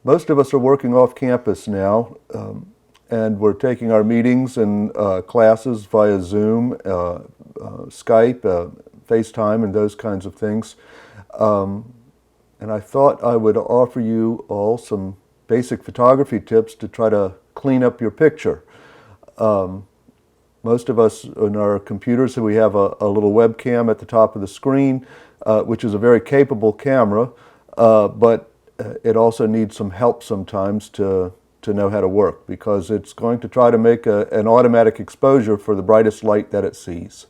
Most of us are working off campus now, and we're taking our meetings and classes via Zoom, Skype, FaceTime, and those kinds of things. And I thought I would offer you all some basic photography tips to try to clean up your picture. Most of us in our computers, we have a little webcam at the top of the screen, which is a very capable camera, but it also needs some help sometimes to know how to work, because it's going to try to make an automatic exposure for the brightest light that it sees.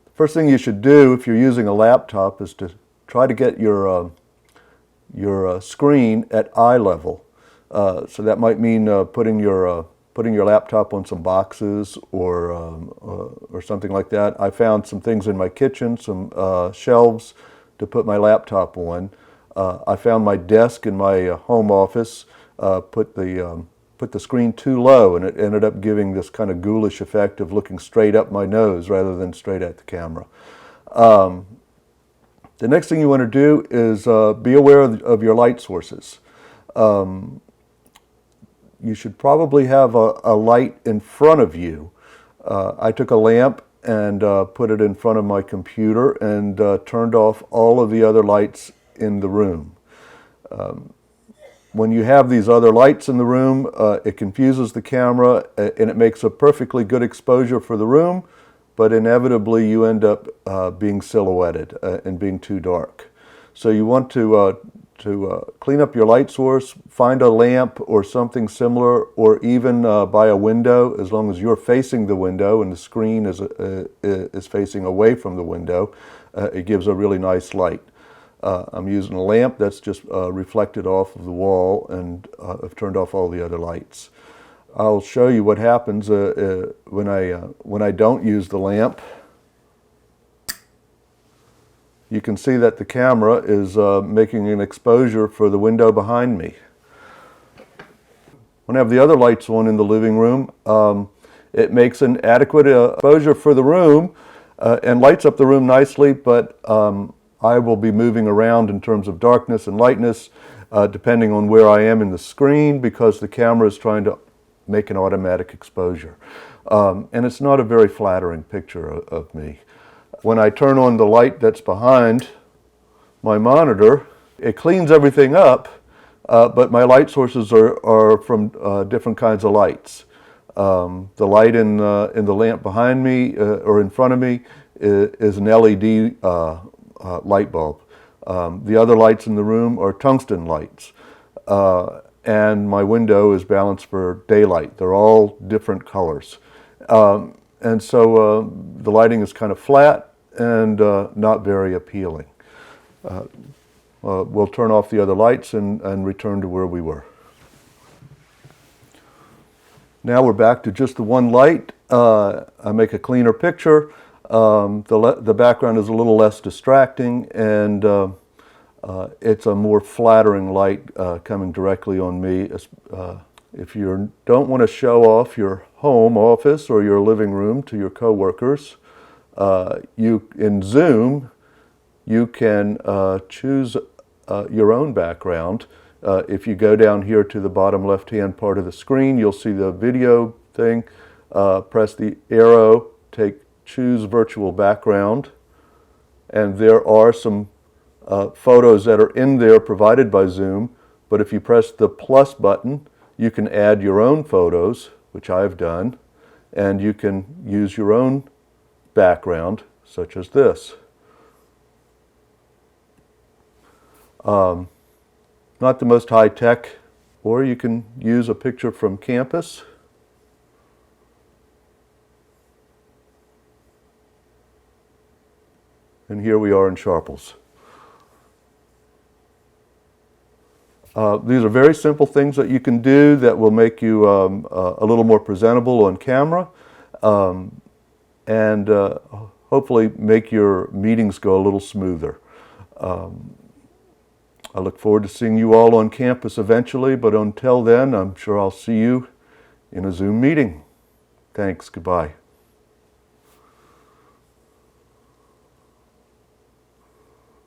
The first thing you should do if you're using a laptop is to try to get your screen at eye level. So that might mean putting your laptop on some boxes or something like that. I found some things in my kitchen, some shelves to put my laptop on. I found my desk in my home office, put the screen too low, and it ended up giving this kind of ghoulish effect of looking straight up my nose rather than straight at the camera. The next thing you want to do is be aware of your light sources. You should probably have a light in front of you. I took a lamp and put it in front of my computer and turned off all of the other lights in the room. When you have these other lights in the room, it confuses the camera and it makes a perfectly good exposure for the room, but inevitably you end up being silhouetted and being too dark. So you want to clean up your light source, find a lamp or something similar, or even by a window, as long as you're facing the window and the screen is facing away from the window. It gives a really nice light. I'm using a lamp that's just reflected off of the wall, and I've turned off all the other lights. I'll show you what happens when I don't use the lamp. You can see that the camera is making an exposure for the window behind me. When I have the other lights on in the living room, it makes an adequate exposure for the room and lights up the room nicely, but I will be moving around in terms of darkness and lightness depending on where I am in the screen, because the camera is trying to make an automatic exposure. And it's not a very flattering picture of me. When I turn on the light that's behind my monitor, it cleans everything up, but my light sources are from different kinds of lights. The light in the lamp behind me or in front of me is an LED light bulb. The other lights in the room are tungsten lights. And my window is balanced for daylight. They're all different colors. And so the lighting is kind of flat and not very appealing. We'll turn off the other lights and return to where we were. Now we're back to just the one light. I make a cleaner picture. The background is a little less distracting, and it's a more flattering light coming directly on me. If you don't want to show off your home office or your living room to your coworkers, in Zoom, you can choose your own background. If you go down here to the bottom left-hand part of the screen, you'll see the video thing. Press the arrow, choose virtual background, and there are some photos that are in there provided by Zoom, but if you press the plus button, you can add your own photos, which I've done, and you can use your own background, such as this. Not the most high-tech, or you can use a picture from campus. And here we are in Sharples. These are very simple things that you can do that will make you a little more presentable on camera, and hopefully make your meetings go a little smoother. I look forward to seeing you all on campus eventually, but until then, I'm sure I'll see you in a Zoom meeting. Thanks. Goodbye.